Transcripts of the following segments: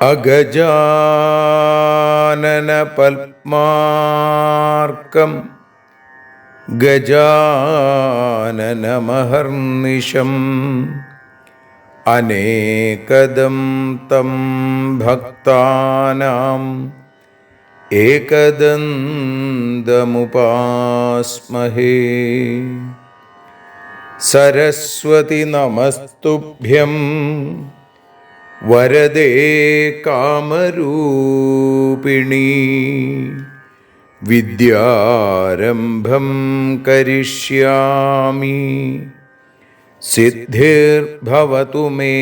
അഗജാനന പത്മാർക്കം ഗജാനനമഹർനിശം അനേകദം തം ഭക്താനാം ഏകദന്തമുപാസ്മഹേ. സരസ്വതി നമസ്തുഭ്യം വരദേ കാമരൂപിണി. വിദ്യാരംഭം കരിഷ്യാമി സിദ്ധിർഭവതു മേ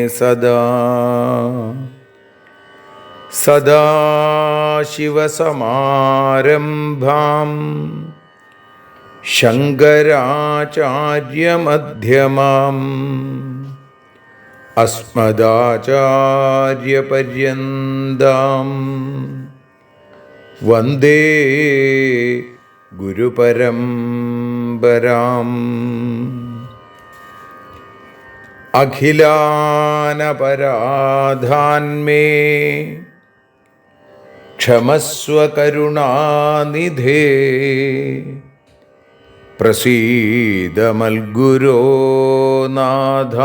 സദാ. സദാശിവസമാരംഭാം ശങ്കരാചാര്യമധ്യമാം അസ്മദാചാര്യപര്യന്താം വന്ദേ ഗുരുപരമ്പരാം. അഖിലാനപരാധാന്മേ ക്ഷമസ്വ കരുണാനിധേ. പ്രസീദ മൽഗുരോ നാഥ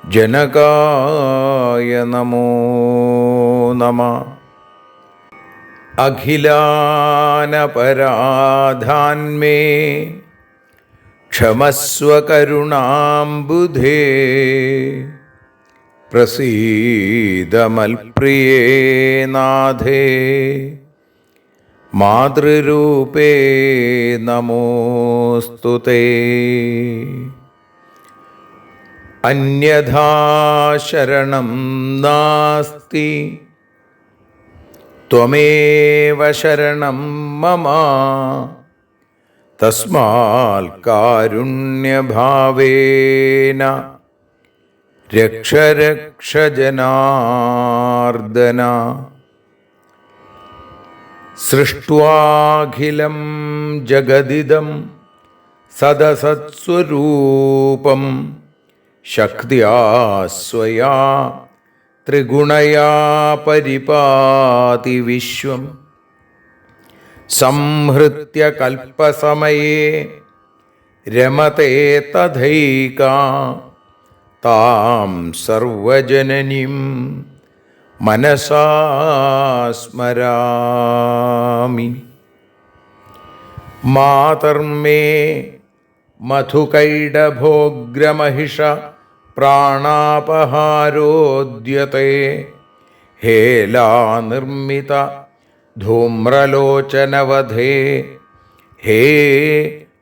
ജനകായ നമോ നമഃ. അഖിലാനപരാധാന്മേ ക്ഷമസ്വ കരുണാംബുധേ. പ്രസീദ മൽപ്രിയേ നാഥേ മാതൃരൂപേ നമോസ്തുതേ. അന്യഥാ ശരണം നാസ്തി ത്വമേവ ശരണം മമ. തസ്മാൽ കാരുണ്യഭാവേന രക്ഷ രക്ഷ ജനാർദ്ദന. സൃഷ്ട്വാഖിലം ജഗദിദം സദസത്സ്വരൂപം ശക്തിയാ സ്വയാ ത്രിഗുണയാ പരിപാതി വിശ്വം. സംഹൃത്യ കൽപ്പസമയേ രമതേ തഥൈകാ താം സർവജനനീം മനസാ സ്മരാമി. മാതർമേ മധുകൈടഭോഗ്രമഹിഷ പ്രാണാപഹാരോദ്യത്തെ. ഹേലാനിർമ്മിത ധൂമ്രലോചനവധേ ഹേ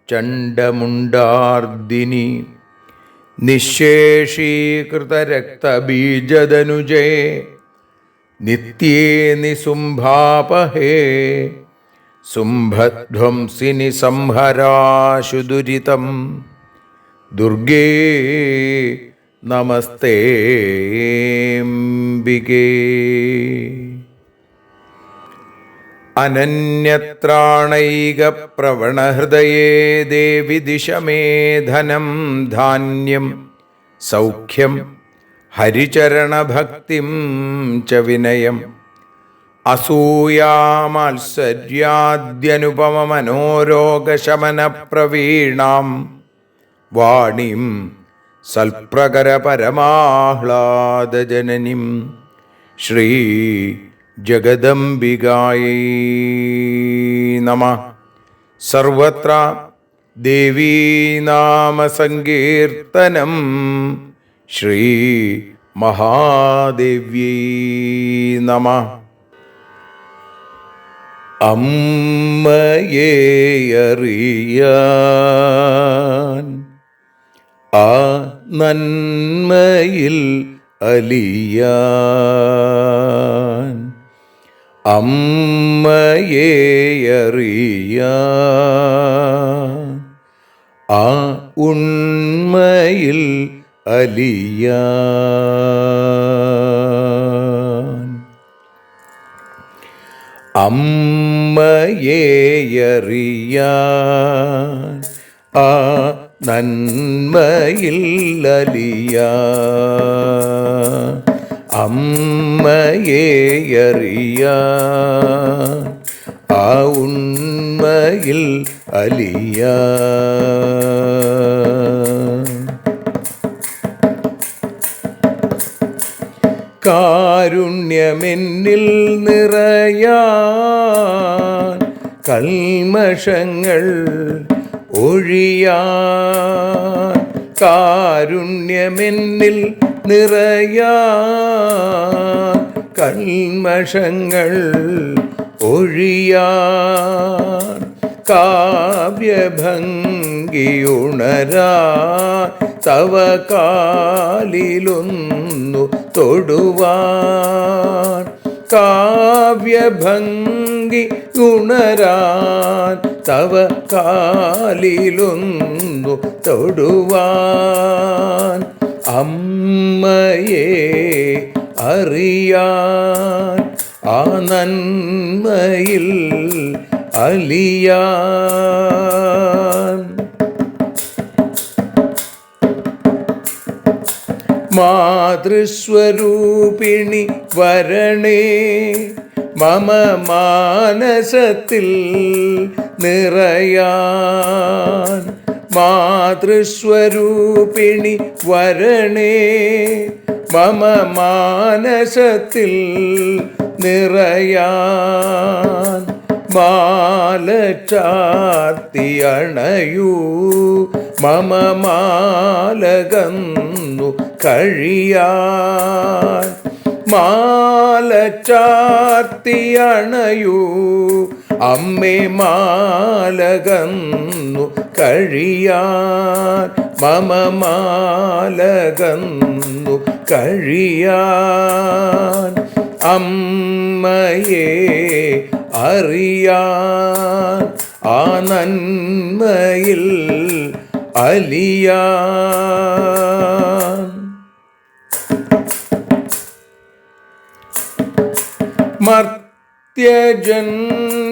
ചണ്ഡമുണ്ഡാർദിനി. നിശേഷീകൃതരക്തബീജദനുജേ നിത്യേ നിസുംഭാപഹേ. സുംഭധ്വംസിനി സംഹരാശു ദുരിതം ദുർഗേ നമസ്തേംബികേ. അനന്യത്രാണൈകപ്രവണഹൃദയേ ദേവി ദിശ മേ ധനം ധാന്യം സൗഖ്യം ഹരിചരണഭക്തിം ച വിനയം. അസൂയാമാത്സര്യാദ്യനുപമമനോരോഗശമനപ്രവീണാം വാണീം സൽപ്രകരപരമാഹ്ലാദജനനീം ശ്രീ ജഗദംബികായൈ നമഃ. സർവത്ര ദേവീനാമസങ്കീർത്തനം ശ്രീ മഹാദേവ്യൈ നമഃ. അമ്മയെ അറിയാൻ ആ നന്മയിൽ അലിയാൻ, അമ്മയെ അറിയാൻ ആ ഉണ്മയിൽ അലിയാൻ, അമ്മയെ അറിയാൻ ആ നന്മയിൽ അലിയാൻ, അമ്മയെ അറിയാൻ ആ ഉണ്മയിൽ അലിയാൻ. കാരുണ്യമെന്നിൽ നിറയാൻ, കൽമഷങ്ങൾ ഒഴിയാൻ, കാരുണ്യമെന്നിൽ നിറയാൻ, കൽമഷങ്ങൾ ഒഴിയാൻ, കാവ്യഭംഗിയുണരാൻ തവ കാലിലൊന്നു തൊടുവാൻ, കാവ്യഭംഗി ഉണരാൻ തവ കാലിലൊന്നു തൊടുവാൻ, അമ്മയെ അറിയാൻ ആ നന്മയിൽ അലിയാൻ. മാതൃസ്വരൂപിണി വരണേ മമ മാനസത്തിൽ നിറയാൻ, മാതൃസ്വരൂപിണി വരണേ മമ മാനസത്തിൽ നിറയാൻ, മാല ചാർത്തി അണയൂ മമ മാലകന്നു കഴിയാൻ, മാല ചാർത്തി അണയൂ അമ്മേ മാലകന്നു കഴിയാൻ, മമ മാലകന്നു കഴിയാൻ, അമ്മയെ അറിയാൻ ആ നന്മയിൽ അലിയാൻ.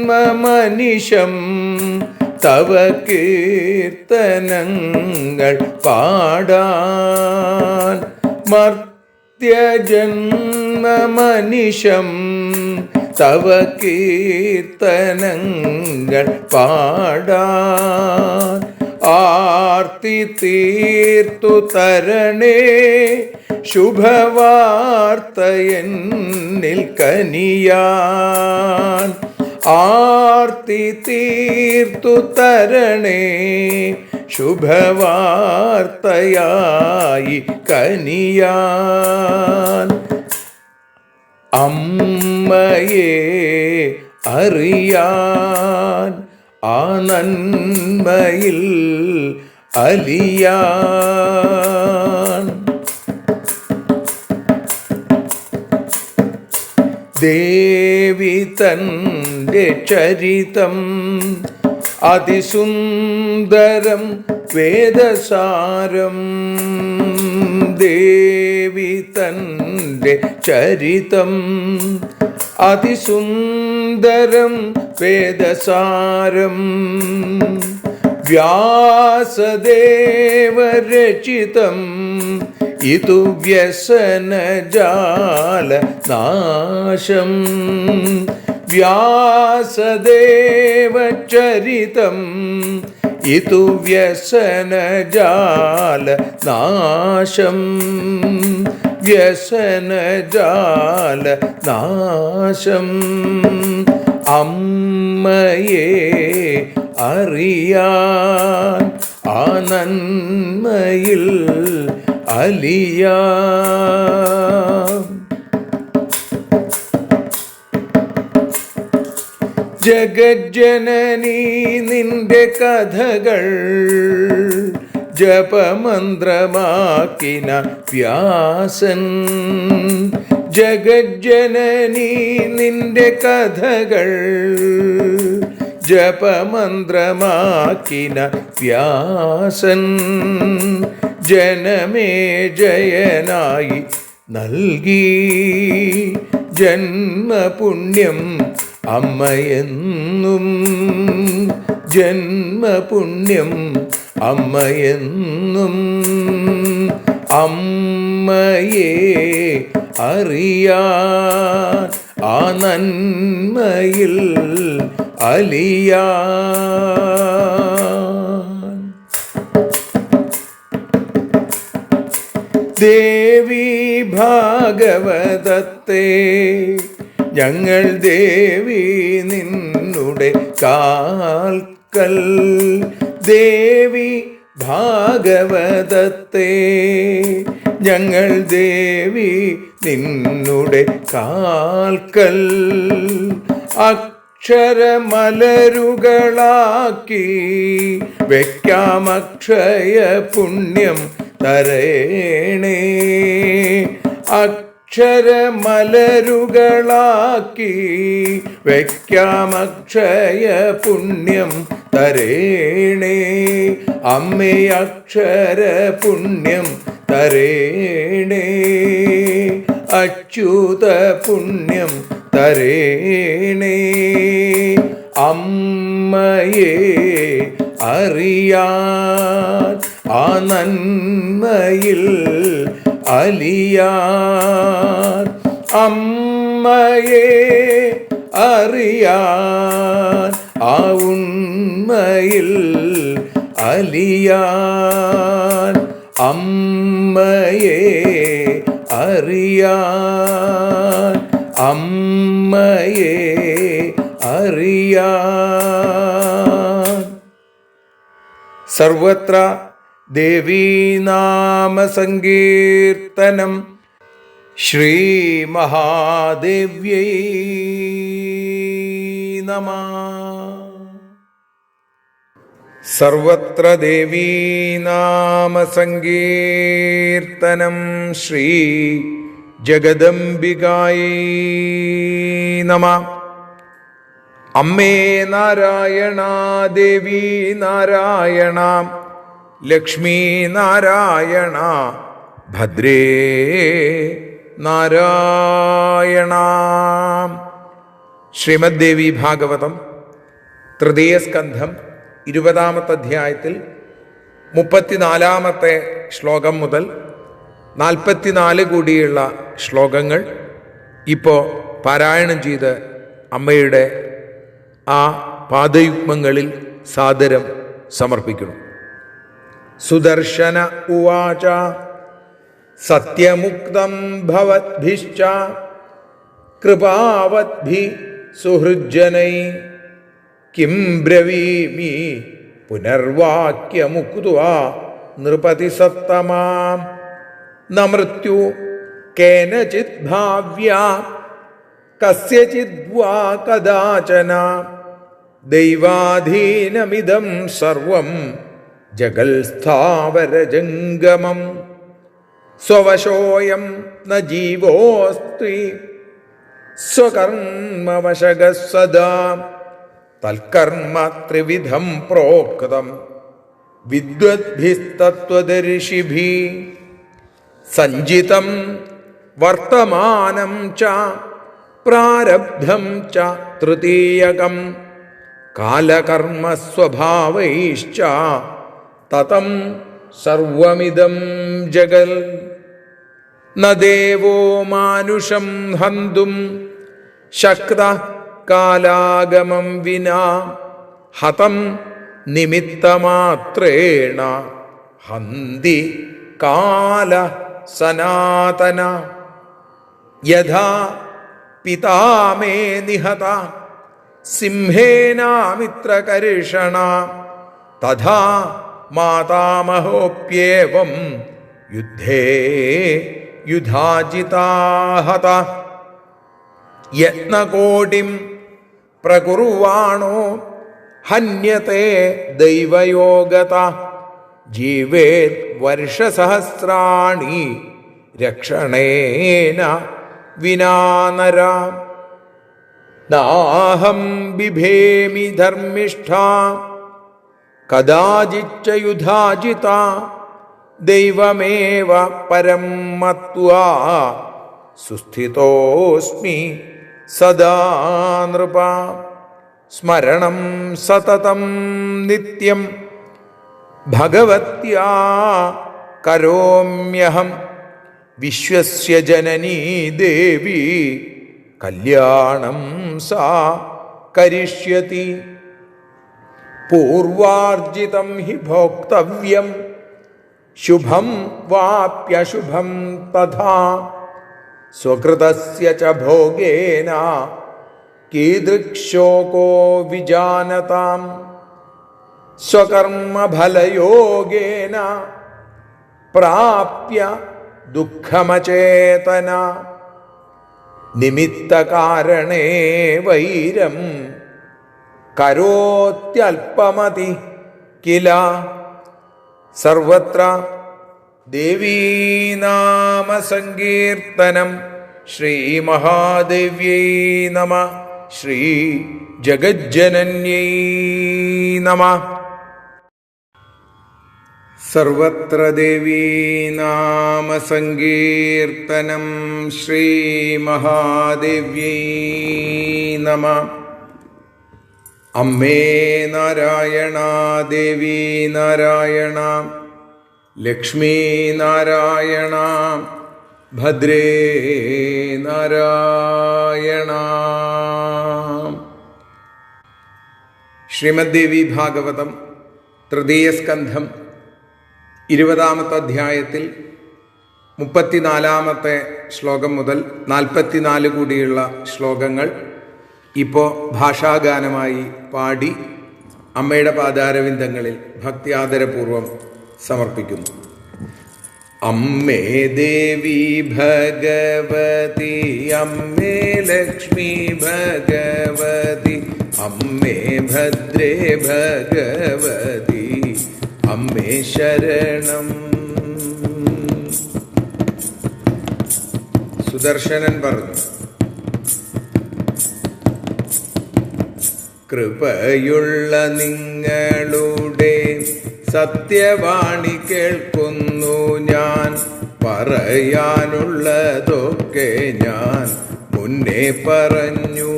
മർത്യജന്മമനിശം തവ കീർത്തനങ്ങൾ പാടാൻ, മർത്യജന്മമനിശം തവ കീർത്തനങ്ങൾ പാടാൻ, ആർത്തി തീർത്തു തരണേ ശുഭവാർത്തയെന്നിൽ കനിയാൻ, ആർത്തി തീർത്തു തരണേ ശുഭവാർത്തയായി കനിയാൻ, അമ്മയെ അറിയാൻ ആ നന്മയിൽ അലിയാൻ. ദേവി തൻ്റെ ചരിതം അതിസുന്ദരം വേദസാരം, ദേവി തൻ്റെ ചരിതം അതിസുന്ദരം വേദസാരം, വ്യാസദേവരചിതം ഇതു വ്യസനജാല നാശം, വ്യാസദേവചരിതം ഇതു വ്യസനജാല നാശം, വ്യസനജാല നാശം, അമ്മയെ അറിയാൻ ആ നന്മയിൽ അലിയാൻ. ജഗജ്ജനനീ നിന്റെ കഥകൾ ജപമന്ത്രമാക്കിന വ്യാസൻ. ജഗജ്ജനനീ നിന്റെ കഥകൾ ജപമന്ത്രമാക്കിന വ്യാസൻ. ജനമേ ജയനായി നൽകി ജന്മപുണ്യം അമ്മയെന്നും. ജന്മപുണ്യം അമ്മയെന്നും. അമ്മയെ അറിയാൻ ആ നന്മയിൽ അലിയാൻ. ദേവി ഭാഗവതത്തെ ഞങ്ങൾ ദേവി നിന്നുടെ കാൽക്കൽ. ദേവി ഭാഗവതത്തെ ഞങ്ങൾ ദേവി നിന്നുടെ കാൽക്കൽ. അക്ഷരമലരുകളാക്കി വയ്ക്കാം അക്ഷയ പുണ്യം തരേണേ. അക്ഷരമലരുകളാക്കി വയ്ക്കാം അക്ഷയ പുണ്യം തരേണേ. അമ്മേ അക്ഷര പുണ്യം തരേണേ. അച്യുത പുണ്യം തരേണേ. അമ്മയെ അറിയാൻ ആ നന്മയിൽ അലിയാൻ. അമ്മയെ അറിയാൻ ആ ഉണ്മയിൽ അലിയാൻ. അമ്മയെ അറിയാൻ. അമ്മയെ അറിയാൻ. സർവത്ര ദേവീനാമസങ്കീർത്തനം. ശ്രീ മഹാദേവ്യൈ നമഃ. സർവത്ര ദേവീനാമസങ്കീർത്തനം. ശ്രീ ജഗദംബികായൈ നമഃ. അമ്മേ നാരായണ, ദേവി നാരായണ, ലക്ഷ്മി നാരായണ, ഭദ്രേ നാരായണ. ശ്രീമദ് ദേവി ഭാഗവതം തൃതീയ സ്കന്ധം 20-ാമത്തെ അധ്യായത്തിൽ 34-ാമത്തെ ശ്ലോകം മുതൽ 44 കൂടിയുള്ള ശ്ലോകങ്ങൾ ഇപ്പോൾ പാരായണം ചെയ്ത് അമ്മയുടെ ആ പാദയുഗ്മങ്ങളിൽ സാദരം സമർപ്പിക്കുന്നു. സുദർശന ഉവാച സത്യമുക്തം ഭവദ്ഭിശ്ച കൃപാവദ്ഭി സുഹൃജ്ജനൈ കിം ബ്രവീമി പുനർവാക്യമുക്ത്വാ നൃപതി സത്തമാം. ന മൃത്യു കേനചിത് ഭാവ്യാ കസ്യചിദ്വാ കദാചന ദൈവാധീനമിദം സർവം ജഗൽ സ്ഥാവരജംഗമം. സ്വവശോയം ന ജീവോസ്തി സ്വകർമ്മവശഗഃ സദാ. തൽക്കർമ്മ ത്രിവിധം പ്രോക്തം വിദ്വദ്ഭിസ്തത്വദർശിഭിഃ. സഞ്ചിതം വർത്തമാനം ച പ്രാരബ്ധം ച തൃതീയകം. കാലകർമ്മസ്വഭാവൈശ്ച തതം സർവമിദം ജഗൽ. ന ദേവോ മാനുഷം ഹന്തും ശക്തഃ കാലാഗമം വിനാ. ഹതം നിമിത്തമാത്രേണ ഹന്തി കാല സനാതന. യഥാ പിതാ മേ നിഹത സിംഹേനാമിത്രകർഷണ തഥാ മാതാമഹോപ്യേവം യുദ്ധേ യുധാജിതാ ഹത. യത്നകോടിം പ്രകുർവാണോ ഹന്യത്തെ ദൈവയോഗത ജീവേത് വർഷസഹസ്രാണി രക്ഷണേന വിനാനര നാഹം ബിഭേമി ധർമ്മിഷ്ഠ കദാചിച്ച യുധാജിത ദൈവമേവ പരം മത്വാ സുസ്ഥിതോസ്മി സദാ നൃപ സ്മരണം സതതം നിത്യം ഭഗവത്യാ കരോമ്യഹം വിശ്വസ്യ ജനനീ ദേവി കല്യാണം സാ കരിഷ്യതി പൂർവാർജിതം ഹി ഭോക്തവ്യം ശുഭം വാപ്യശുഭം തഥാ സ്വകൃതസ്യ ച ഭോഗേന കീദൃക്ശോകോ വിജാനതാം സ്വകർമ്മഫലയോഗേന പ്രാപ്യ ദുഃഖമചേതന നിമിത്തകാരണേ വൈരം കരോത്യൽപമതി കില സർവത്ര ദേവീനാമസങ്കീർത്തനം ശ്രീമഹാദേവ്യൈ നമഃ ശ്രീ ജഗജ്ജനന്യൈ നമഃ സർവത്ര ദേവീനാമസങ്കീർത്തനം ശ്രീമഹാദേവ്യൈ നമഃ അമ്മേ നാരായണ ദേവി നാരായണ ലക്ഷ്മീ നാരായണ ഭദ്രേ നാരായണ. ശ്രീമദ്ദേവി ഭാഗവതം തൃതീയ സ്കന്ധം 20-ാമത്തെ അധ്യായത്തിൽ 34-ാമത്തെ ശ്ലോകം മുതൽ 44 കൂടിയുള്ള ശ്ലോകങ്ങൾ ഇപ്പോൾ ഭാഷാഗാനമായി പാടി അമ്മയുടെ പാദാരവിന്ദങ്ങളിൽ ഭക്തിയാദരപൂർവം സമർപ്പിക്കുന്നു. അമ്മേ ദേവി ഭഗവതി അമ്മേ ലക്ഷ്മി ഭഗവതി അമ്മേ ഭദ്രേ ഭഗവതി അമ്മേ ശരണം. സുദർശനൻ പറഞ്ഞു, കൃപയുള്ള നിങ്ങളുടെ സത്യവാണി കേൾക്കുന്നു ഞാൻ, പറയാനുള്ളതൊക്കെ ഞാൻ മുന്നേ പറഞ്ഞു.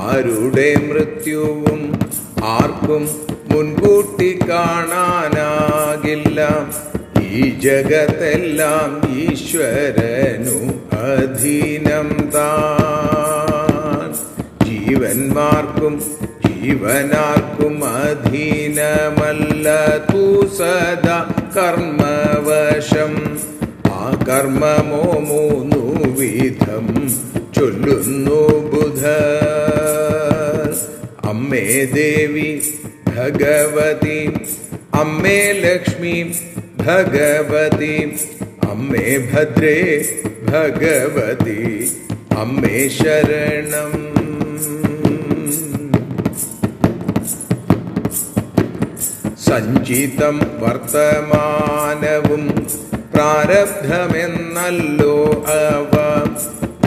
ആരുടെ മൃത്യുവും ആർക്കും മുൻകൂട്ടി കാണാനാകില്ല. ഈ ജഗത്തെല്ലാം ഈശ്വരനു അധീനം താൻ. ജീവന്മാർക്കും ജീവനാർക്കും അധീനമല്ല തൂ സദാ കർമ്മവശം. ആ കർമ്മമോ 3 വിധം ചൊല്ലുന്നു ബുധ. അമ്മേ ദേവി ഭഗവതി അമ്മേ ലക്ഷ്മി ഭഗവതി അമ്മേ ഭദ്രേ ഭഗവതി അമ്മേ ശരണം. സഞ്ചിതം വർത്തമാനവും പ്രാരബ്ധമെന്നല്ലോ അവ.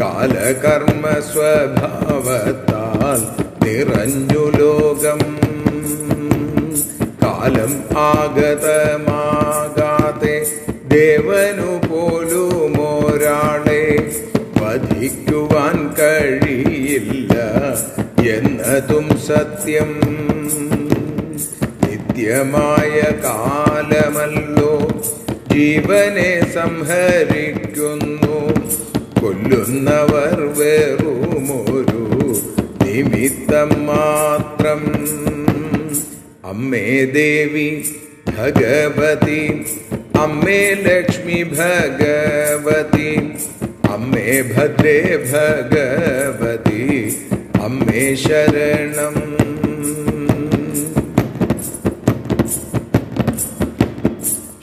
കാലകർമ്മ സ്വഭാവത്താൽ നിറഞ്ഞു ലോകം. കാലം ആഗതമാകാതെ ദേവനു പോലും ഒരാളെ വധിക്കുവാൻ കഴിയില്ല എന്നതും സത്യം. നിത്യമായ കാലമല്ലോ ജീവനെ സംഹരിക്കുന്നു. കൊല്ലുന്നവർ വെറുമൊരു നിമിത്തം മാത്രം. അമ്മേ ദേവി ഭഗവതി അമ്മേ ലക്ഷ്മി ഭഗവതി അമ്മേ ഭദ്രേ ഭഗവതി അമ്മേ ശരണം.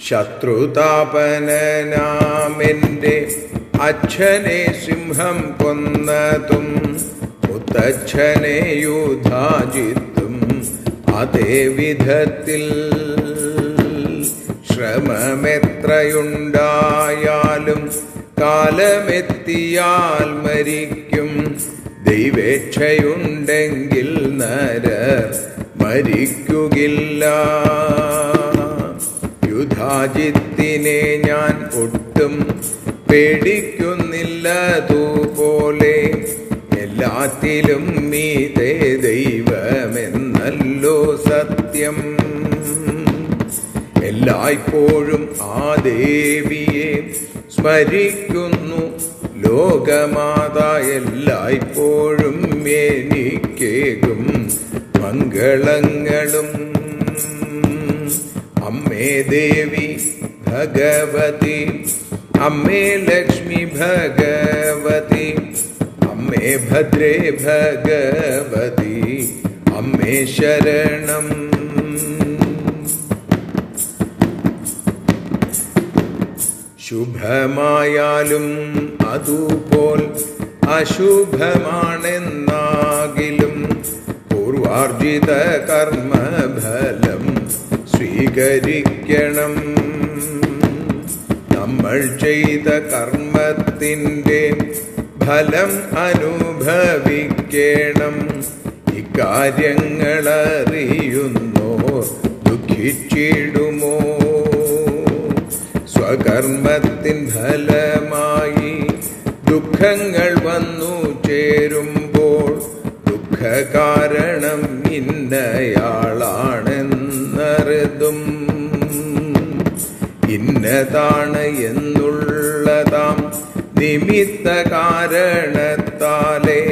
ശത്രുതാപനാമെൻ്റെ അച്ഛനെ സിംഹം കൊന്നതും മുത്തച്ഛനെയുധാജിത്തും അതേ വിധത്തിൽ ശ്രമമെത്രയുണ്ടായാലും കാലമെത്തിയാൽ മരിക്കും. ദൈവേച്ഛയുണ്ടെങ്കിൽ നരർ മരിക്കുകില്ല. യുധാജിത്തിനെ ഞാൻ ഒട്ടും പേടിക്കുന്നില്ലതുപോലെ എല്ലാത്തിലും മീതെ ദൈവമെന്നല്ലോ സത്യം. എല്ലായ്പ്പോഴും ആ ദേവിയെ സ്മരിക്കുന്നു ലോകമാതാ. എല്ലായ്പ്പോഴും എനിക്കേകും മംഗളങ്ങളും. അമ്മേ ദേവി ഭഗവതി, അമ്മേ ലക്ഷ്മി ഭഗവതി, അമ്മേ ഭദ്രേ ഭഗവതി, അമ്മേ ശരണം. ശുഭമായാലും അതുപോൽ അശുഭമാണെന്നാകിലും പൂർവാർജിത കർമ്മഫലം സ്വീകരിക്കണം. നമ്മൾ ചെയ്ത കർമ്മത്തിൻ്റെ ഫലം അനുഭവിക്കണം. ഇക്കാര്യങ്ങളറിയുന്നോ ദുഃഖിച്ചിടുമോ? സ്വകർമ്മത്തിൻ ഫലമായി ദുഃഖങ്ങൾ വന്നു ചേരുമ്പോൾ ദുഃഖകാരണം ഇന്നയാളാണെന്നറിതും ഇന്നതാണ് എന്നുള്ളതാം നിമിത്ത കാരണത്താലേ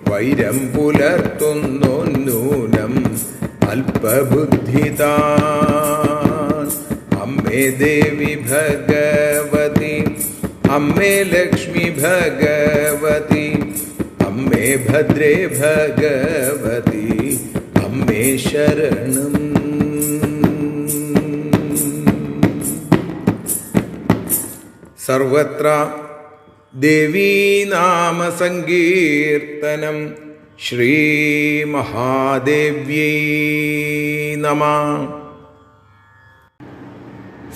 വൈരം പുലർത്തുന്നു നൂനം അല്പബുദ്ധിതാൻ. അമ്മേ ദേവി ഭഗവതി, അമ്മേ ലക്ഷ്മി ഭഗവതി, അമ്മേ ഭദ്രേ ഭഗവതി, അമ്മേ ശരണം. സർവത്ര ദേവീനാമ സങ്കീർത്തനം. ശ്രീ മഹാദേവ്യൈ നമഃ.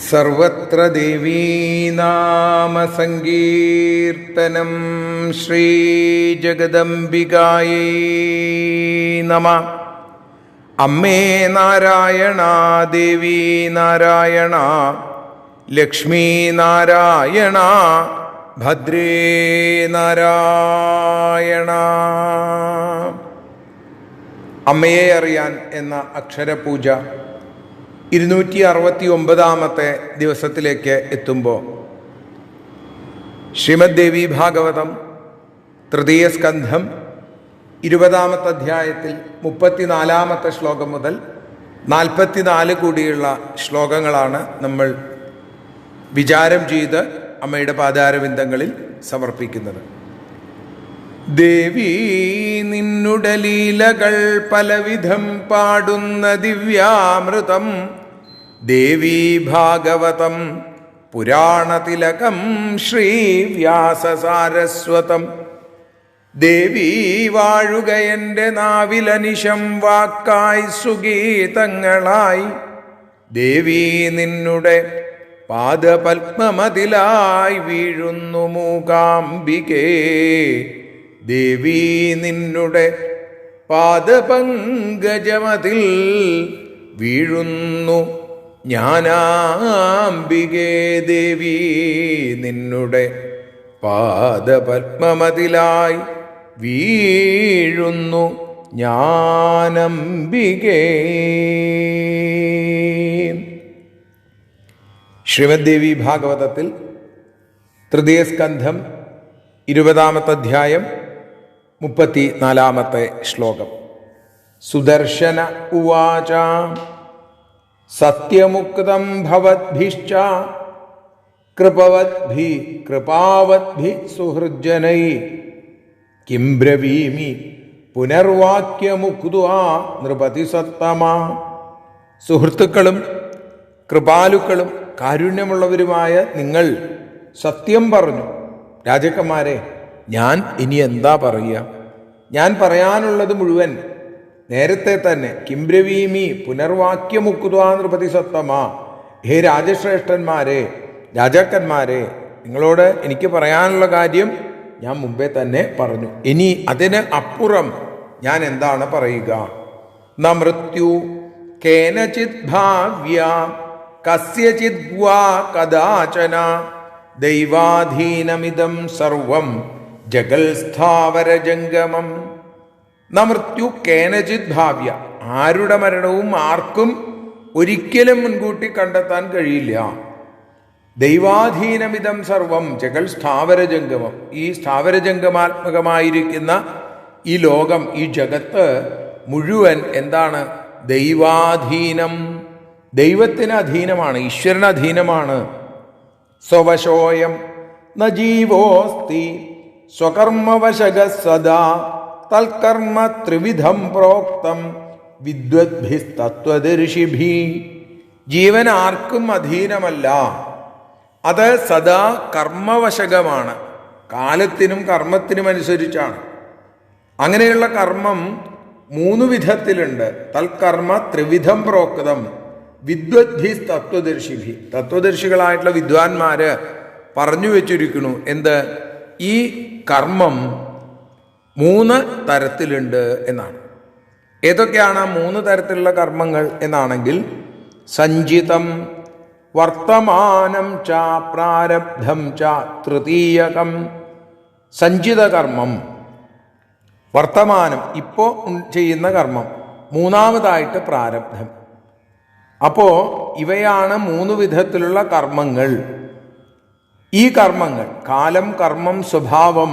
സർവത്ര ദേവീനാമ സങ്കീർത്തനം. ശ്രീ ജഗദംബികായൈ നമഃ. അമ്മേ നാരായണ, ദേവി നാരായണ, ലക്ഷ്മി നാരായണ, ഭദ്രേ നാരായണ. അമ്മയെ അറിയാൻ എന്ന അക്ഷരപൂജ 269 ദിവസത്തിലേക്ക് എത്തുമ്പോൾ ശ്രീമദ് ദേവി ഭാഗവതം തൃതീയ സ്കന്ധം 20 അധ്യായത്തിൽ 34 ശ്ലോകം മുതൽ 44 കൂടിയുള്ള ശ്ലോകങ്ങളാണ് നമ്മൾ വിചാരം ചെയ്ത് അമ്മയുടെ പാദാരവിന്ദങ്ങളിൽ സമർപ്പിക്കുന്നത്. ദേവി നിന്നുടെ ലീലകൾ പലവിധം പാടുന്ന ദിവ്യാമൃതം, ദേവീ ഭാഗവതം പുരാണതിലകം ശ്രീവ്യാസസാരസ്വതം. ദേവീ വാഴുക എൻ്റെ നാവിലനിശം വാക്കായി സുഗീതങ്ങളായി. ദേവീ നിന്നുടെ പാദപത്മമതിലായി വീഴുന്നു മൂകാംബികേ. ദേവീ നിന്നുടെ പാദപങ്കജമതിൽ വീഴുന്നു ജ്ഞാനാംബികേ. ദേവീ നിന്നുടെ പാദപത്മമതിലായി വീഴുന്നു ജ്ഞാനംബികേ. ശ്രീമദ് ദേവി ഭാഗവതത്തിൽ തൃതീയ സ്കന്ധം 20 അധ്യായം 34 ശ്ലോകം. സുദർശന ഉവാച സത്യമുക്തം ഭവദ്ഭിശ്ച കൃപവദ്ഭി കൃപാവദ്ഭി സുഹൃജ്ജനൈ കിം ബ്രവീമി പുനർവാക്യമുക്ത്വാ നൃപതി സത്തമാ. സുഹൃത്തുക്കളും കൃപാലുക്കളും കാരുണ്യമുള്ളവരുമായ നിങ്ങൾ സത്യം പറഞ്ഞു. രാജാക്കന്മാരെ, ഞാൻ ഇനി എന്താ പറയുക? ഞാൻ പറയാനുള്ളത് മുഴുവൻ നേരത്തെ തന്നെ കിംബ്രവീമി പുനർവാക്യമുക്കുതാ നൃപതി സത്തമ, ഹേ രാജശ്രേഷ്ഠന്മാരെ, രാജാക്കന്മാരെ, നിങ്ങളോട് എനിക്ക് പറയാനുള്ള കാര്യം ഞാൻ മുമ്പേ തന്നെ പറഞ്ഞു. ഇനി അതിന് അപ്പുറം ഞാൻ എന്താണ് പറയുക? ന മൃത്യു കേനചിത് ഭാവ്യ കസ്യചിത് വാ കദാചന ദൈവാധീനമിദം സർവം ജഗൽ സ്ഥാവരജംഗമം. ന മൃത്യു കേനചിത് ഭാവ്യ, ആരുടെ മരണവും ആർക്കും ഒരിക്കലും മുൻകൂട്ടി കണ്ടെത്താൻ കഴിയില്ല. ദൈവാധീനമിതം സർവം ജഗൽ സ്ഥാവരജംഗമം, ഈ സ്ഥാവരജംഗമാത്മകമായിരിക്കുന്ന ഈ ലോകം, ഈ ജഗത്ത് മുഴുവൻ എന്താണ്? ദൈവാധീനം, ദൈവത്തിന് അധീനമാണ്, ഈശ്വരന് അധീനമാണ്. സ്വവശോയം ന ജീവോസ്തി സ്വകർമ്മവശഗ സദാ തൽക്കർമ്മ ത്രിവിധം പ്രോക്തം വിദ്വദ്ഭിസ്തത്വദർശിഭി. ജീവൻ ആർക്കും അധീനമല്ല, അത് സദാ കർമ്മവശകമാണ്, കാലത്തിനും കർമ്മത്തിനും അനുസരിച്ചാണ്. അങ്ങനെയുള്ള കർമ്മം 3 വിധത്തിലുണ്ട്. തൽക്കർമ്മ ത്രിവിധം പ്രോക്തം വിദ്വദ്ഭിസ് തത്വദർശിഭി. തത്വദർശികളായിട്ടുള്ള വിദ്വാൻമാര് പറഞ്ഞു വെച്ചിരിക്കുന്നു എന്ത്? ഈ കർമ്മം 3 തരത്തിലുണ്ട് എന്നാണ്. ഏതൊക്കെയാണ് 3 തരത്തിലുള്ള കർമ്മങ്ങൾ എന്നാണെങ്കിൽ, സഞ്ചിതം വർത്തമാനം ച പ്രാരബ്ധം ച തൃതീയകം. സഞ്ചിത കർമ്മം, വർത്തമാനം ഇപ്പോൾ ചെയ്യുന്ന കർമ്മം, 3ാമതായിട്ട് പ്രാരബ്ധം. അപ്പോ ഇവയാണ് 3 വിധത്തിലുള്ള കർമ്മങ്ങൾ. ഈ കർമ്മങ്ങൾ കാലം, കർമ്മം, സ്വഭാവം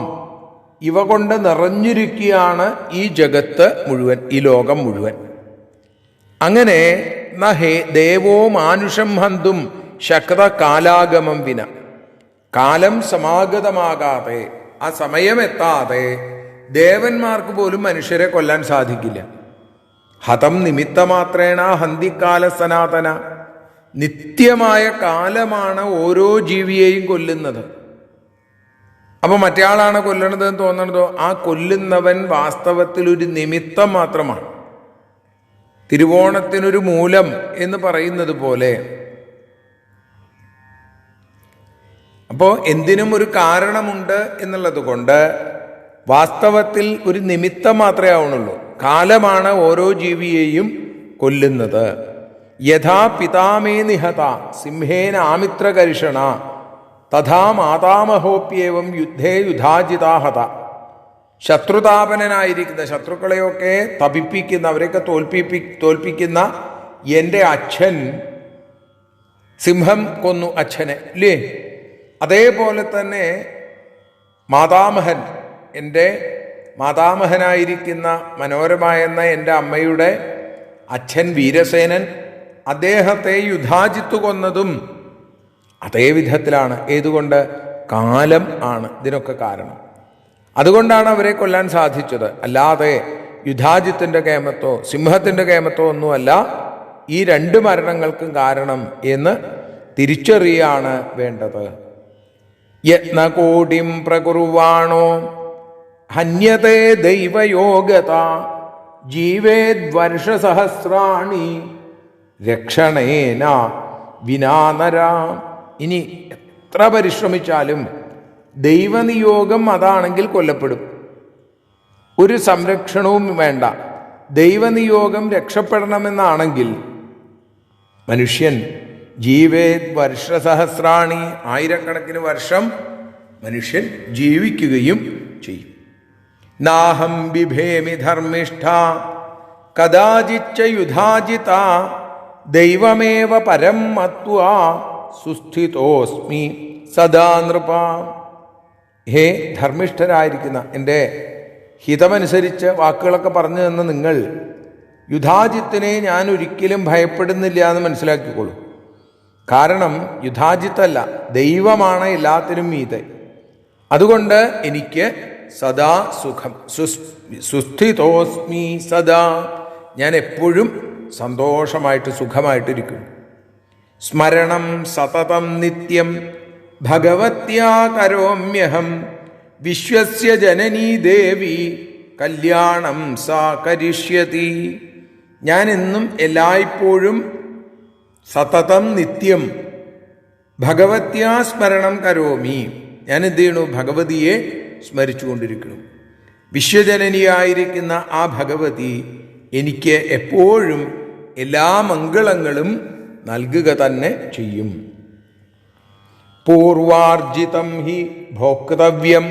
ഇവ കൊണ്ട് നിറഞ്ഞിരിക്കുകയാണ് ഈ ജഗത്ത് മുഴുവൻ, ഈ ലോകം മുഴുവൻ. അങ്ങനെ നഹേ ദേവോ മാനുഷം ഹന്തും ശക്ത കാലാഗമം വിന. കാലം സമാഗതമാകാതെ, ആ സമയമെത്താതെ ദേവന്മാർക്ക് പോലും മനുഷ്യരെ കൊല്ലാൻ സാധിക്കില്ല. ഹതം നിമിത്തമാത്രേണ ഹന്തിക്കാല സനാതന. നിത്യമായ കാലമാണ് ഓരോ ജീവിയെയും കൊല്ലുന്നത്. അപ്പൊ മറ്റേയാളാണ് കൊല്ലണത് എന്ന് തോന്നണതോ? ആ കൊല്ലുന്നവൻ വാസ്തവത്തിൽ ഒരു നിമിത്തം മാത്രമാണ്. തിരുവോണത്തിനൊരു മൂലം എന്ന് പറയുന്നത് പോലെ. അപ്പോ എന്തിനും ഒരു കാരണമുണ്ട് എന്നുള്ളത് കൊണ്ട് വാസ്തവത്തിൽ ഒരു നിമിത്തം മാത്രമേ ആവണുള്ളൂ. കാലമാണ് ഓരോ ജീവിയെയും കൊല്ലുന്നത്. യഥാ പിതാമേ നിഹത സിംഹേന ആമിത്രകരിഷണ തഥാ മാതാമഹോപ്യേവം യുദ്ധേ യുധാജിതാഹത. ശത്രുതാപനായിരിക്കുന്ന, ശത്രുക്കളെയൊക്കെ തപിപ്പിക്കുന്ന, അവരെയൊക്കെ തോൽപ്പിക്കുന്ന എൻ്റെ അച്ഛൻ, സിംഹം കൊന്നു അച്ഛനെ ഇല്ലേ? അതേപോലെ തന്നെ മാതാമഹൻ, എൻ്റെ മാതാമഹനായിരിക്കുന്ന മനോരമ എന്ന എൻ്റെ അമ്മയുടെ അച്ഛൻ വീരസേനൻ, അദ്ദേഹത്തെ യുധാജിത്ത് കൊന്നതും അതേ വിധത്തിലാണ്. ഏതുകൊണ്ട്? കാലം ആണ് ഇതിനൊക്കെ കാരണം. അതുകൊണ്ടാണ് അവരെ കൊല്ലാൻ സാധിച്ചത്. അല്ലാതെ യുധാജിത്തിൻ്റെ കേമത്തോ സിംഹത്തിൻ്റെ കേമത്തോ ഒന്നുമല്ല ഈ 2 മരണങ്ങൾക്കും കാരണം എന്ന് തിരിച്ചറിയാണ് വേണ്ടത്. യത്നകോടിം പ്രകുർവാണോ ഹന്യതേ ദൈവയോഗത ജീവേദ്വർഷസഹസ്രാണി രക്ഷണേന വിനാനര. ഇനി എത്ര പരിശ്രമിച്ചാലും ദൈവനിയോഗം അതാണെങ്കിൽ കൊല്ലപ്പെടും. ഒരു സംരക്ഷണവും വേണ്ട. ദൈവനിയോഗം രക്ഷപ്പെടണമെന്നാണെങ്കിൽ മനുഷ്യൻ ജീവേത് വർഷസഹസ്രാണി, 1000കണക്കിന് വർഷം മനുഷ്യൻ ജീവിക്കുകയും ചെയ്യും. നാഹം ബിഭേമി ധർമ്മിഷ്ഠ കദാചിച്ച യുധാജിത ദൈവമേവ പരം മത്വാ സുസ്ഥിതോസ്മി സദാ നൃപ. ഹേ ധർമ്മിഷ്ഠരായിരിക്കുന്ന, എൻ്റെ ഹിതമനുസരിച്ച് വാക്കുകളൊക്കെ പറഞ്ഞു തന്ന നിങ്ങൾ, യുധാജിത്തിനെ ഞാൻ ഒരിക്കലും ഭയപ്പെടുന്നില്ല എന്ന് മനസ്സിലാക്കിക്കോളൂ. കാരണം യുധാജിത്തല്ല, ദൈവമാണ് എല്ലാത്തിനും മീതെ. അതുകൊണ്ട് എനിക്ക് സദാ സുഖം, സുസ്ഥിതോസ്മി സദാ, ഞാൻ എപ്പോഴും സന്തോഷമായിട്ട് സുഖമായിട്ടിരിക്കുന്നു. സ്മരണം സതതം നിത്യം ഭഗവത്യാ കരോമ്യഹം വിശ്വസ്യ ജനനീ ദേവി കല്യാണം സാ കരിഷ്യതി. ഞാൻ എന്നും എല്ലായ്പ്പോഴും സതതം നിത്യം ഭഗവത്യാ സ്മരണം കരോമി. ഞാൻ എന്ത് ചെയ്യണു? ഭഗവതിയെ സ്മരിച്ചുകൊണ്ടിരിക്കുന്നു. വിശ്വജനനിയായിരിക്കുന്ന ആ ഭഗവതി എനിക്ക് എപ്പോഴും എല്ലാ മംഗളങ്ങളും നൽകുക തന്നെ ചെയ്യും. പൂർവാർജിതം ഹി ഭോക്തവ്യം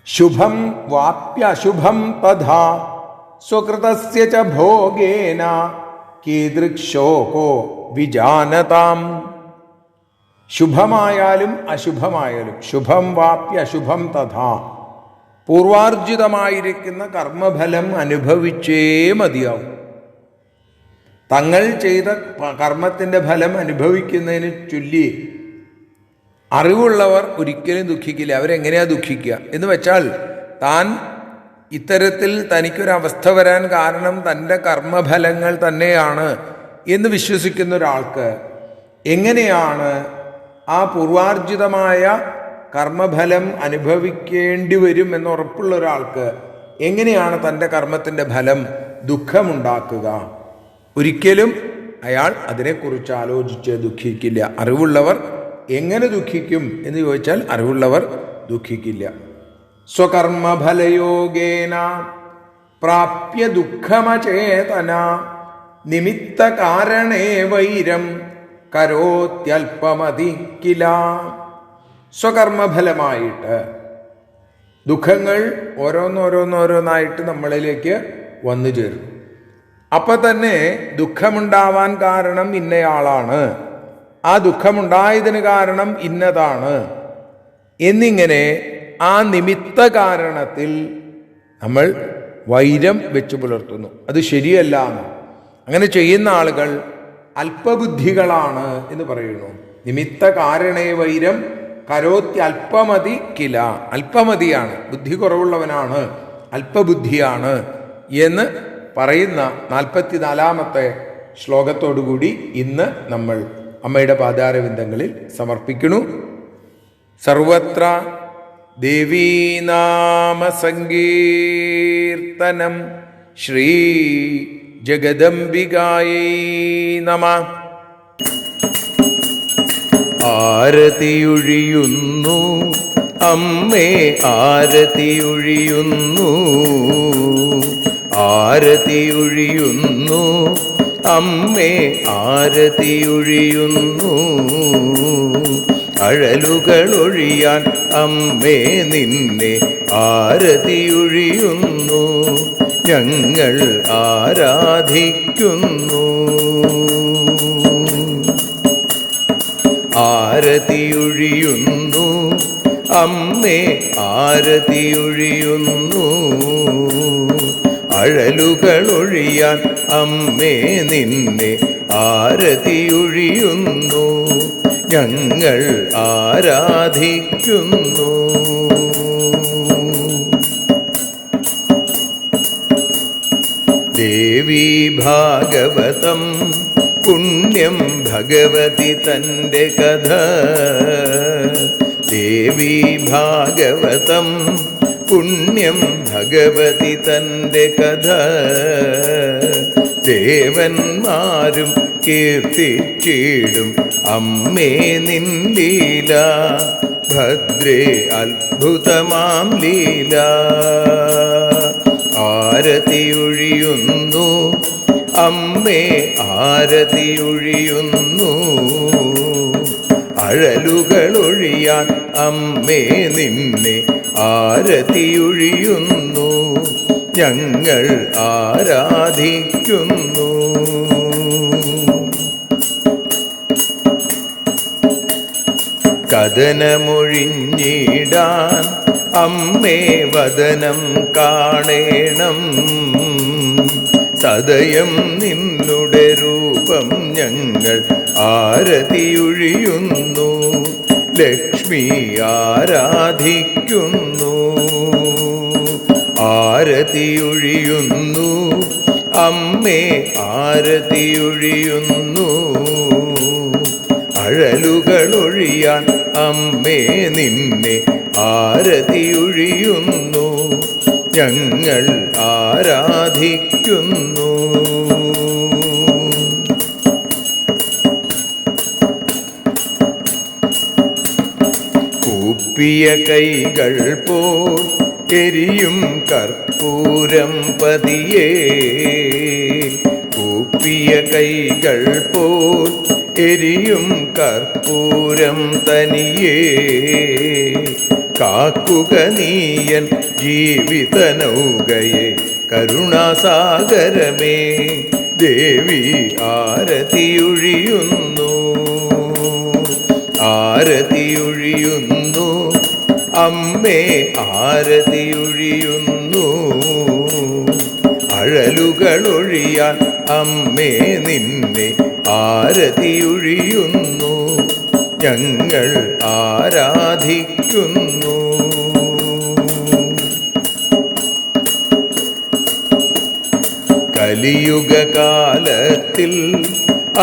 ശുഭം വാപ്യശുഭം തഥാ സ്വകൃതസ്യ ച ഭോഗേന കീദൃക്ഷോകോ വിജാനതാം. ശുഭമായാലും അശുഭമായാലും, ശുഭം വാപ്യശുഭം തഥാ, പൂർവാർജിതമായിരിക്കുന്ന കർമ്മഫലം അനുഭവിച്ചേ മതിയാവും. തങ്ങൾ ചെയ്ത കർമ്മത്തിൻ്റെ ഫലം അനുഭവിക്കുന്നതിന് ചൊല്ലി അറിവുള്ളവർ ഒരിക്കലും ദുഃഖിക്കില്ല. അവരെങ്ങനെയാ ദുഃഖിക്കുക എന്ന് വെച്ചാൽ, താൻ ഇത്തരത്തിൽ തനിക്കൊരവസ്ഥ വരാൻ കാരണം തൻ്റെ കർമ്മഫലങ്ങൾ തന്നെയാണ് എന്ന് വിശ്വസിക്കുന്ന ഒരാൾക്ക് എങ്ങനെയാണ് ആ പൂർവാർജിതമായ കർമ്മഫലം അനുഭവിക്കേണ്ടി വരും എന്നുറപ്പുള്ള ഒരാൾക്ക് എങ്ങനെയാണ് തൻ്റെ കർമ്മത്തിൻ്റെ ഫലം ദുഃഖമുണ്ടാക്കുക? ഒരിക്കലും അയാൾ അതിനെക്കുറിച്ച് ആലോചിച്ച് ദുഃഖിക്കില്ല. അറിവുള്ളവർ എങ്ങനെ ദുഃഖിക്കും എന്ന് ചോദിച്ചാൽ അറിവുള്ളവർ ദുഃഖിക്കില്ല. സ്വകർമ്മഫലയോഗേന പ്രാപ്യ ദുഃഖമചേതന നിമിത്ത കാരണേ വൈരം കരോത്യൽപമതി കില. സ്വകർമ്മഫലമായിട്ട് ദുഃഖങ്ങൾ ഓരോന്നോരോന്നോരോന്നായിട്ട് നമ്മളിലേക്ക് വന്നു ചേരും. അപ്പം തന്നെ ദുഃഖമുണ്ടാവാൻ കാരണം ഇന്നയാളാണ്, ആ ദുഃഖമുണ്ടായതിന് കാരണം ഇന്നതാണ് എന്നിങ്ങനെ ആ നിമിത്ത കാരണത്തിൽ നമ്മൾ വൈരം വെച്ചു പുലർത്തുന്നു. അത് ശരിയല്ല. അങ്ങനെ ചെയ്യുന്ന ആളുകൾ അല്പബുദ്ധികളാണ് എന്ന് പറയുന്നു. നിമിത്ത കാരണേ വൈരം കരോത്തി അല്പമതി കില. അല്പമതിയാണ്, ബുദ്ധി കുറവുള്ളവനാണ്, അല്പബുദ്ധിയാണ് എന്ന് പറയുന്ന 44-ാമത്തെ ശ്ലോകത്തോടുകൂടി ഇന്ന് നമ്മൾ അമ്മയുടെ പാദാരവിന്ദങ്ങളിൽ സമർപ്പിക്കുന്നു. സർവത്ര ദേവീനാമ സങ്കീർത്തനം. ശ്രീ ജഗദംബികായൈ നമഃ. ആരതിയൊഴിയുന്നു അമ്മേ, ആരതിയൊഴിയുന്നു, ആരതിയൊഴിയുന്നു അമ്മേ, ആരതിയൊഴിയുന്നു. അഴലുകളൊഴിയാൻ അമ്മേ നിന്നെ ആരതിയൊഴിയുന്നു. ഞങ്ങൾ ആരാധിക്കുന്നു. ആരതിയൊഴിയുന്നു അമ്മേ, ആരതിയൊഴിയുന്നു. അഴലുകളൊഴിയാൻ അമ്മേ നിന്നെ ആരതിയൊഴിയുന്നു. ഞങ്ങൾ ആരാധിക്കുന്നു. ദേവീ ഭാഗവതം പുണ്യം ഭഗവതി തൻ്റെ കഥ. ദേവീ ഭാഗവതം പുണ്യം ഭഗവതി തൻ്റെ കഥ. ദേവന്മാരും കീർത്തിച്ചിടും അമ്മേ നിൻ ലീല. ഭദ്രേ അത്ഭുതമാം ലീല. ആരതിയൊഴിയുന്നു അമ്മേ, ആരതിയൊഴിയുന്നു. അഴലുകളൊഴിയാൻ അമ്മേ നിന്നെ ആരതിയൊഴിയുന്നു. ഞങ്ങൾ ആരാധിക്കുന്നു. കഥനമൊഴിഞ്ഞിടാൻ അമ്മേ വദനം കാണേണം. സദയം നിന്നുടെ രൂപം ഞങ്ങൾ ആരതിയൊഴിയുന്നു. ലക്ഷ്മി ആരാധിക്കുന്നു. ആരതിയൊഴിയുന്നു അമ്മേ, ആരതിയൊഴിയുന്നു. അഴലുകളൊഴിയാൻ അമ്മേ നിന്നെ ആരതിയൊഴിയുന്നു. ഞങ്ങൾ ആരാധിക്കുന്നു. കൂപ്പിയ കൈകൾ പോൽ എരിയും കർപ്പൂരം പതിയേ, കൂപ്പിയ കൈകൾ പോൽ എരിയും കർപ്പൂരം തനിയേ, കാക്കുക നീയൻ ജീവിത നൗകയെ കരുണാസാഗരമേ. ദേവി ആരതിയൊഴിയുന്നു, ആരതിയൊഴിയുന്നു, അമ്മേ ആരതിയൊഴിയുന്നു. അഴലുകളൊഴിയാൻ അമ്മേ നിന്നെ ആരതിയൊഴിയുന്നു. ഞങ്ങൾ ആരാധിക്കുന്നു. കലിയുഗകാലത്തിൽ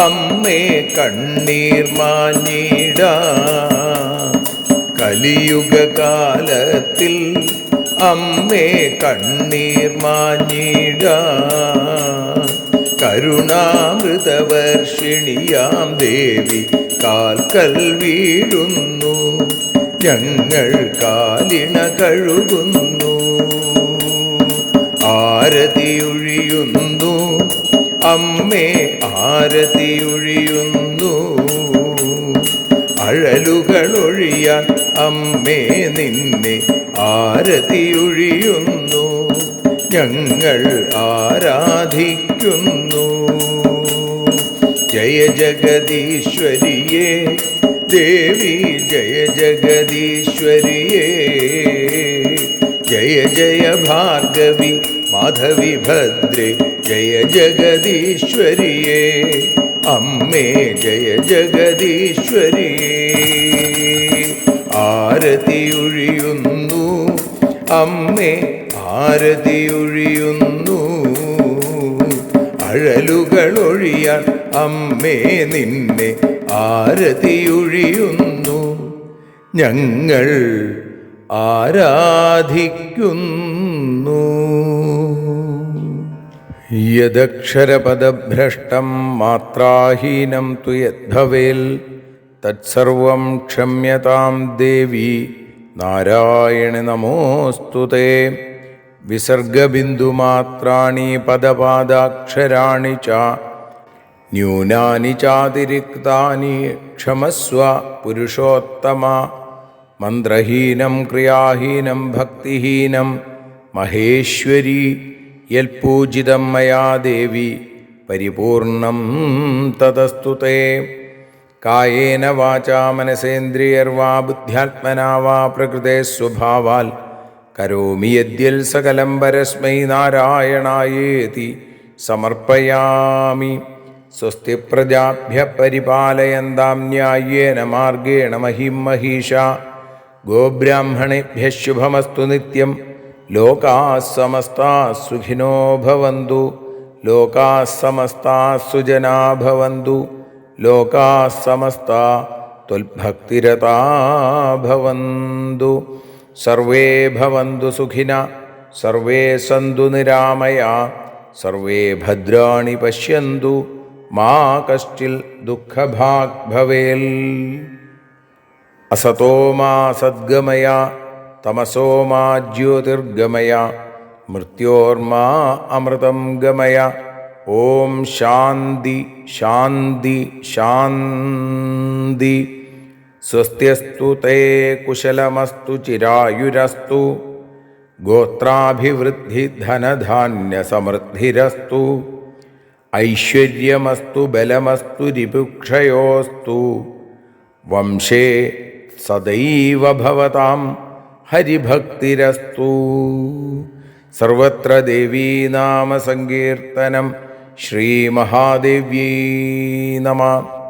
അമ്മേ കണ്ണീർ മാഞ്ഞിടാം, കലിയുഗകാലത്തിൽ അമ്മേ കണ്ണീർ മാഞ്ഞിടാം. കരുണാമൃതവർഷിണിയാം ദേവി കാൽക്കൽ വീഴുന്നു. ഞങ്ങൾ കാലിണ കഴുകുന്നു. ആരതിയൊഴിയുന്നു അമ്മേ ആരതിയൊഴിയുന്നു. അഴലുകളൊഴിയാൻ അമ്മേ നിന്നെ ആരതിയൊഴിയുന്നു. ഞങ്ങൾ ആരാധിക്കുന്നു. ജയ ജഗദീശ്വരിയേ ദേവി, ജയ ജഗദീശ്വരിയേ. ജയ ജയ ഭാർഗവി മാധവി ഭദ്രേ, ജയ ജഗദീശ്വരിയേ. അമ്മേ ജയ ജഗദീശ്വരിയേ. ആരതിയൊഴിയുന്നു അമ്മേ ആരതിയൊഴിയുന്നു. അഴലുകളൊഴിയാൻ അമ്മേ നിന്നെ ആരതിയൊഴിയുന്നു. ഞങ്ങൾ ആരാധിക്കുന്നു. യദക്ഷരപദഭ്രഷ്ടം മാത്രാഹീനം തു യദ്ഭവേൽ തത്സർവം ക്ഷമ്യതാം ദേവി നാരായണി നമോസ്തുതേ. വിസർഗബിന്ദുമാത്രാണി പദപാദാക്ഷരാണി ച ന്യൂനാനി ചാതിരിക്താനി ക്ഷമസ്വ പുരുഷോത്തമ. മന്ത്രഹീനം ക്രിയാഹീനം ഭക്തിഹീനം മഹേശ്വരി യൽപൂജിതം മയാ ദേവി പരിപൂർണം തദസ്തുതേ. കായേന വാചാ മനസേന്ദ്രിയർവാ ബുദ്ധ്യാത്മനാ വാ പ്രകൃതേ സ്വഭാവാൽ കരോമി യദ്യൽ സകലം പരസ്മൈ നാരായണായേതി സമർപ്പയാമി. സ്വസ്തി പ്രജാഭ്യ പരിപാലയന്താം ന്യായേന മാർഗേണ മഹിം മഹീഷാ. ഗോബ്രാഹ്മണേഭ്യഃ ശുഭമസ്തു നിത്യം. ലോകാഃ സമസ്താഃ സുഖിനോ ഭവന്തു. ലോകാഃ സമസ്താഃ സുജനാഃ ഭവന്തു. ലോകാഃ സമസ്താഃ ത്വൽഭക്തിരതാ ഭവന്തു. സർവേ ഭവന്തു സുഖിനഃ, സർവേ സന്തു നിരാമയാഃ, സർവേ ഭദ്രാണി പശ്യന്തു, മാ കശ്ചിൽ ദുഃഖഭാഗ് ഭവേൽ. അസതോ മാ സദ്ഗമയ, തമസോ മാ ജ്യോതിർഗമയ, മൃത്യോർമാ അമൃതം ഗമയ. ഓം ശാന്തി ശാന്തി ശാന്തി. സ്വസ്ത്യസ്തു തേ കുശലമസ്തു ചിരായുരസ്തു. ഗോത്രാഭിവൃദ്ധി ധനധാന്യസമൃദ്ധിരസ്തു. ഐശ്വര്യമസ്തു ബലമസ്തു രിപുക്ഷയോസ്തു. വംശേ സദൈവ ഭവതാം ഹരിഭക്തിരസ്തു. സർവത്ര ദേവീനാമസങ്കീർത്തനം. ശ്രീമഹാദേവ്യൈ നമഃ.